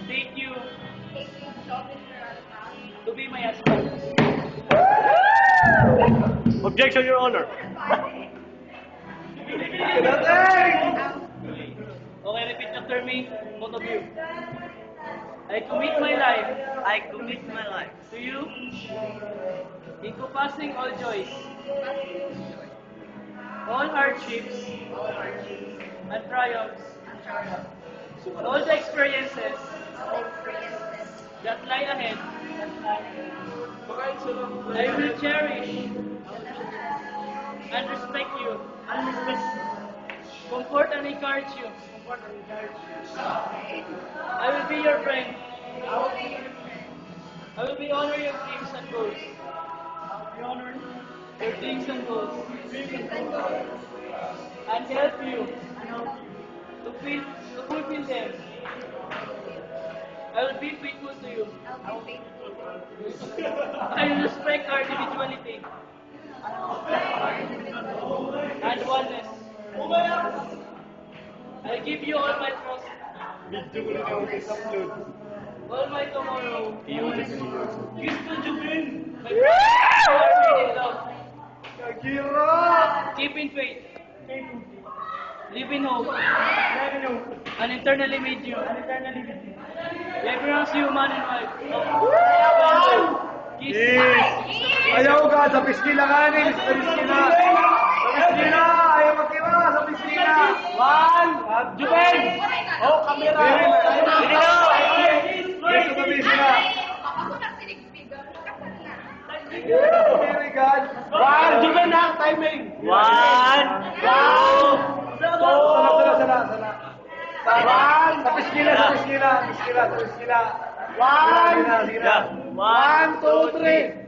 Thank you to be my husband. Objection, Your Honor. Okay, repeat after me, both of you. I commit my life. I commit my life To you, encompassing all joys, all hardships, and triumphs, all the experiences that lie ahead. I will cherish and respect you, comfort and encourage you. I will be your friend. I will be honor your dreams and goals. Your dreams and goals. And help you to fulfill them. I will be faithful to you. I will respect our individuality and oneness. I give you all my trust, all my tomorrow. Kiss to Jubin. My brother, love. Keep in faith. Live in hope. And eternally with you. I pronounce you man and wife. Kiss. Ayaw ka, sa piskina kanin, sa piskina. Sa piskina, ayaw magkira, sa piskina. One, Juben. Oh, kamera. Sige na. Dito sa piskina. One, Juben na, timing. One, Sana. One, sa piskina. One, 1, 2, 3.